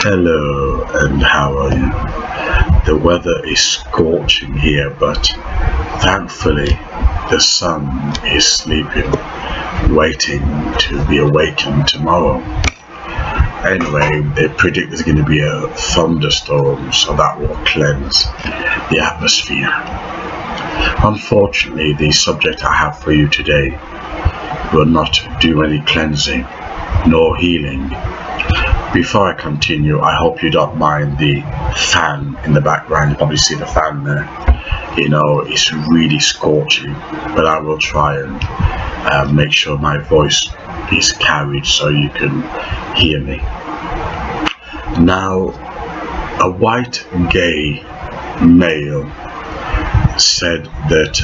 Hello, and how are you? The weather is scorching here, but thankfully the sun is sleeping, waiting to be awakened tomorrow. Anyway, they predict there's going to be a thunderstorm, so that will cleanse the atmosphere. Unfortunately, the subject I have for you today will not do any cleansing nor healing. Before I continue, I hope you don't mind the fan in the background. You probably see the fan there. You know, it's really scorching, but I will try and make sure my voice is carried so you can hear me. Now, a white gay male said that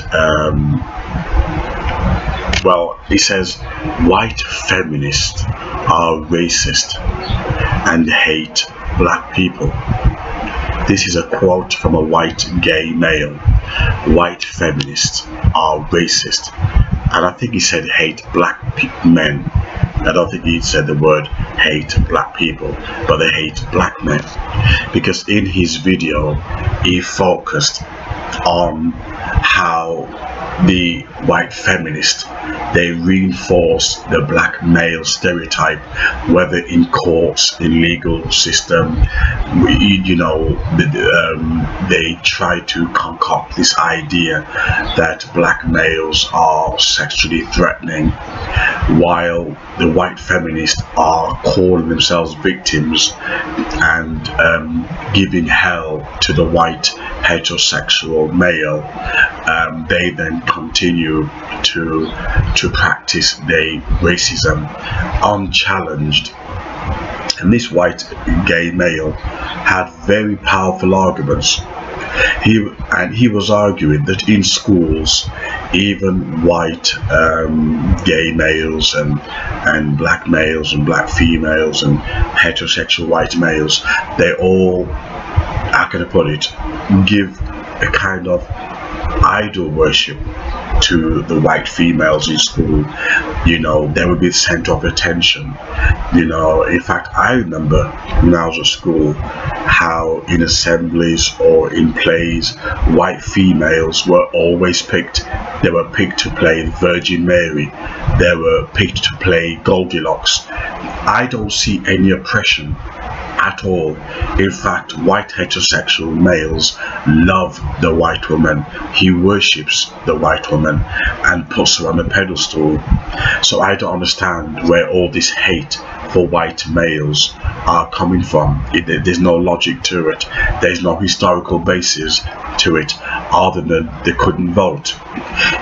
he says white feminists are racist and hate black people. This is a quote from a white gay male. White feminists are racist, and I think he said hate black men. I don't think he said the word hate black people, but they hate black men, because in his video he focused on how the white feminists, they reinforce the black male stereotype, whether in courts, in legal system. You know, they try to concoct this idea that black males are sexually threatening, while the white feminists are calling themselves victims and giving hell to the white heterosexual male. They then continue to practice their racism unchallenged. And this white gay male had very powerful arguments. He was arguing that in schools, even white gay males and black males and black females and heterosexual white males, they all, how can I put it, give a kind of idol worship to the white females in school. You know, they would be the center of attention. You know, in fact, I remember when I was at school how in assemblies or in plays, white females were always picked. They were picked to play Virgin Mary. They were picked to play Goldilocks. I don't see any oppression at all. In fact, white heterosexual males love the white woman. He worships the white woman and puts her on a pedestal. So I don't understand where all this hate for white males are coming from. There's no logic to it. There's no historical basis to it other than they couldn't vote.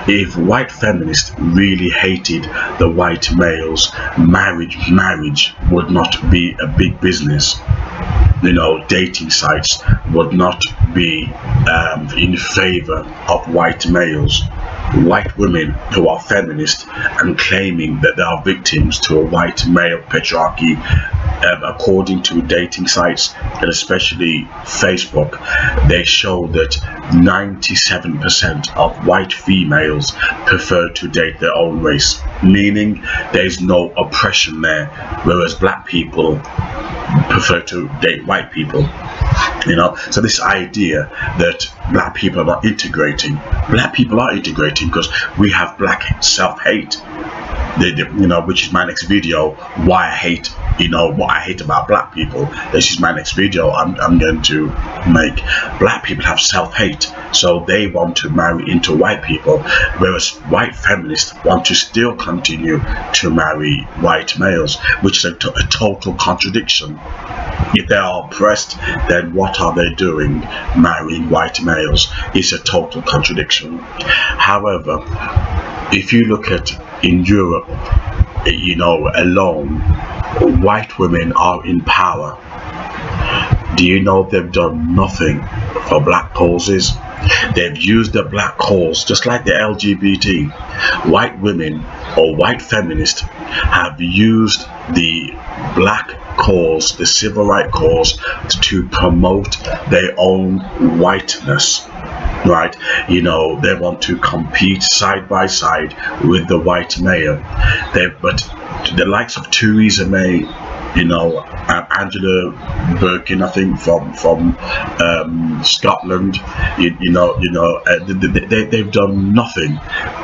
If white feminists really hated the white males, marriage would not be a big business. You know, dating sites would not be in favor of white males. White women who are feminists and claiming that they are victims to a white male patriarchy, according to dating sites and especially Facebook, they show that 97% of white females prefer to date their own race, meaning there's no oppression there, whereas black people prefer to date white people. You know, so this idea that black people are not integrating, black people are integrating because we have black self-hate. You know, which is my next video, why I hate, you know, what I hate about black people. This is my next video I'm going to make. Black people have self-hate, so they want to marry into white people, whereas white feminists want to still continue to marry white males, which is a total contradiction. If they are oppressed, then what are they doing marrying white males? It's a total contradiction. However, if you look at in Europe, you know, alone, white women are in power. Do you know they've done nothing for black causes? They've used the black cause just like the LGBT. White women or white feminists have used the black cause, the civil rights cause, to promote their own whiteness. Right, you know, they want to compete side by side with the white male. But the likes of Theresa May, you know, Angela Birkin, I think, from Scotland. They've done nothing.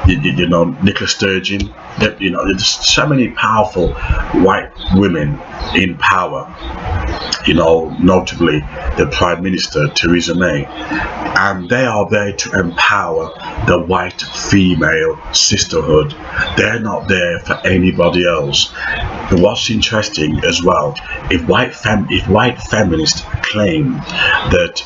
Nicola Sturgeon. There's so many powerful white women in power. Notably the Prime Minister Theresa May, and they are there to empower the white female sisterhood. They're not there for anybody else. What's interesting as well, if white feminists claim that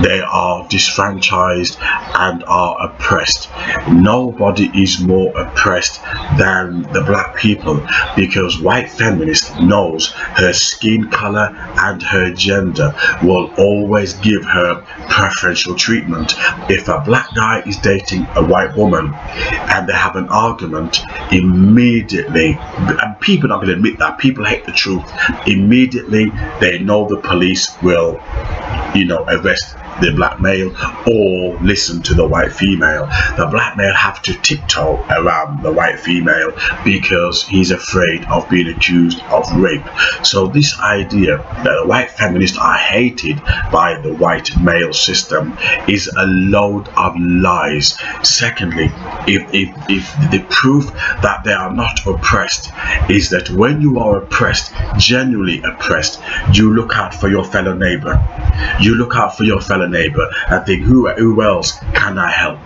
they are disfranchised and are oppressed, nobody is more oppressed than the black people, because white feminist knows her skin color and her gender will always give her preferential treatment. If a black guy is dating a white woman and they have an argument, immediately, and people are not going to admit that, people hate the truth, immediately they know the police will arrest the black male or listen to the white female. The black male have to tiptoe around the white female because he's afraid of being accused of rape. So this idea that the white feminists are hated by the white male system is a load of lies. Secondly, if the proof that they are not oppressed is that when you are oppressed, genuinely oppressed, you look out for your fellow neighbor. You look out for your fellow neighbor and think, who else can I help?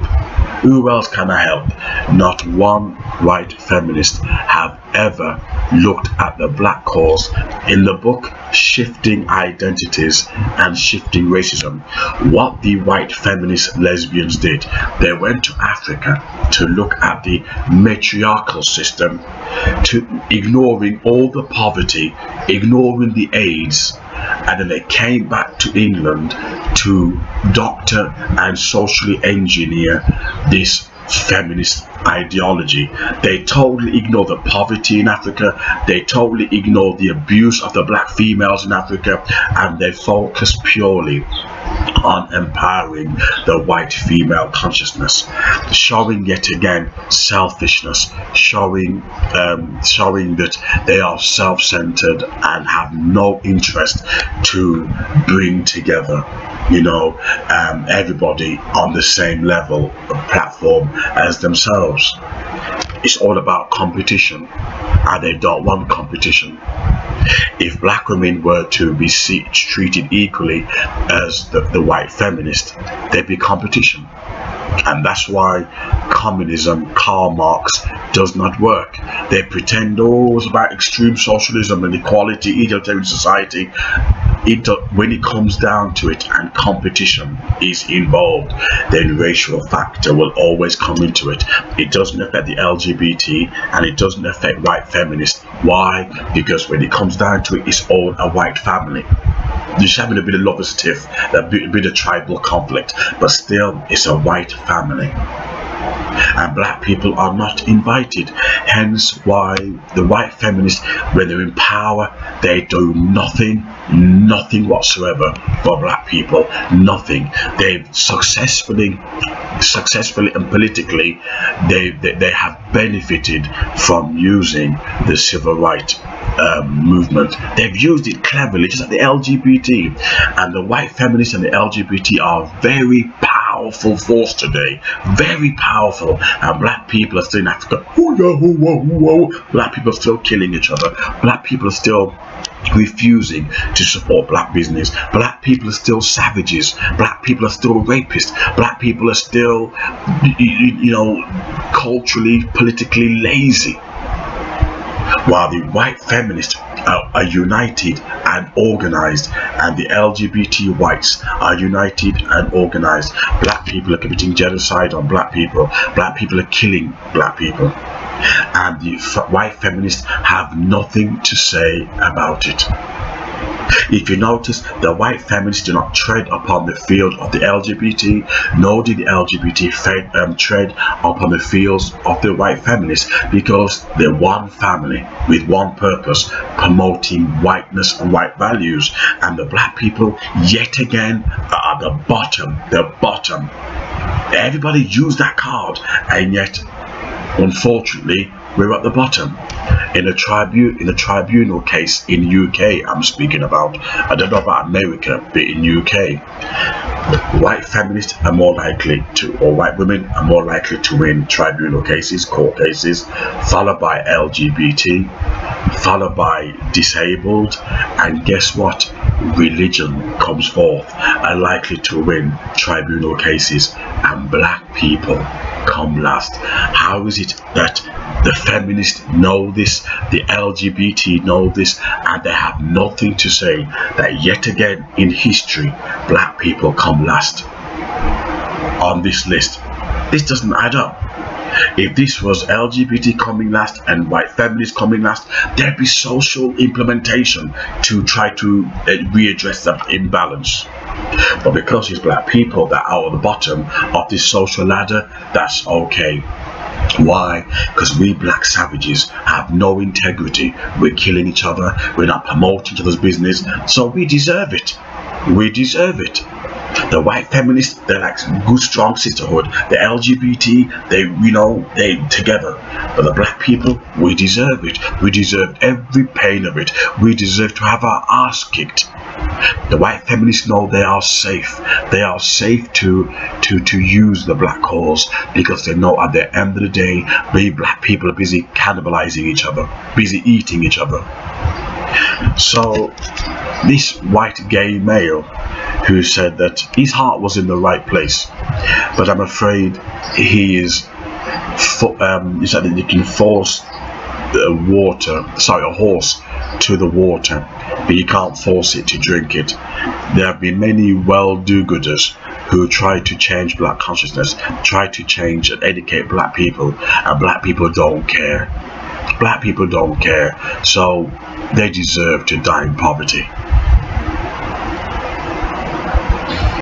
Who else can I help? Not one white feminist have ever looked at the black cause. In the book Shifting Identities and Shifting Racism, what the white feminist lesbians did, they went to Africa to look at the matriarchal system, to ignoring all the poverty, ignoring the AIDS, and then they came back to England to doctor and socially engineer this feminist ideology. They totally ignore the poverty in Africa, they totally ignore the abuse of the black females in Africa, and they focus purely on empowering the white female consciousness, showing yet again selfishness, showing that they are self-centered and have no interest to bring together everybody on the same level of platform as themselves. It's all about competition, and they don't want competition. If black women were to be treated equally as the white feminist, there'd be competition. And that's why communism, Karl Marx, does not work. They pretend it's about extreme socialism and equality, egalitarian society. When it comes down to it and competition is involved, then racial factor will always come into it. It doesn't affect the LGBT and it doesn't affect white feminists. Why? Because when it comes down to it, it's all a white family. There's having a bit of lovers tiff, a bit of tribal conflict, but still it's a white family. And black people are not invited. Hence why the white feminists, when they're in power, they do nothing whatsoever for black people. Nothing. They've successfully and politically, they have benefited from using the civil rights movement. They've used it cleverly, just like the LGBT. And the white feminists and the LGBT are very powerful force today, very powerful, and black people are still in Africa. Black people are still killing each other. Black people are still refusing to support black business. Black people are still savages. Black people are still rapists. Black people are still, culturally, politically lazy. While the white feminists are united and organized, and the LGBT whites are united and organized. Black people are committing genocide on black people. Black people are killing black people. And the white feminists have nothing to say about it. If you notice, the white feminists do not tread upon the field of the LGBT, nor did the LGBT tread upon the fields of the white feminists, because they're one family with one purpose, promoting whiteness and white values. And the black people, yet again, are at the bottom. Everybody used that card, and yet, unfortunately, we're at the bottom. In a tribunal case in UK, I'm speaking about. I don't know about America, but in UK, white feminists are more likely to, or white women are more likely to win tribunal cases, court cases, followed by LGBT, followed by disabled, and guess what? Religion comes forth, are likely to win tribunal cases, and black people come last. How is it that the feminists know this, the LGBT know this, and they have nothing to say that yet again in history black people come last on this list? This doesn't add up. If this was LGBT coming last and white feminists coming last, there'd be social implementation to try to readdress that imbalance. But because it's black people that are at the bottom of this social ladder, that's okay. Why? Because we black savages have no integrity. We're killing each other. We're not promoting each other's business. So we deserve it. We deserve it. The white feminists, they're like good strong sisterhood. The LGBT, they together. But the black people, we deserve it. We deserve every pain of it. We deserve to have our ass kicked. The white feminists know they are safe. They are safe to use the black cause, because they know at the end of the day, we black people are busy cannibalizing each other, busy eating each other. So this white gay male who said that his heart was in the right place, but I'm afraid he is he said that you can force a horse to the water, but you can't force it to drink it. There have been many well-do-gooders who try to change black consciousness, try to change and educate black people, and black people don't care. Black people don't care, so they deserve to die in poverty.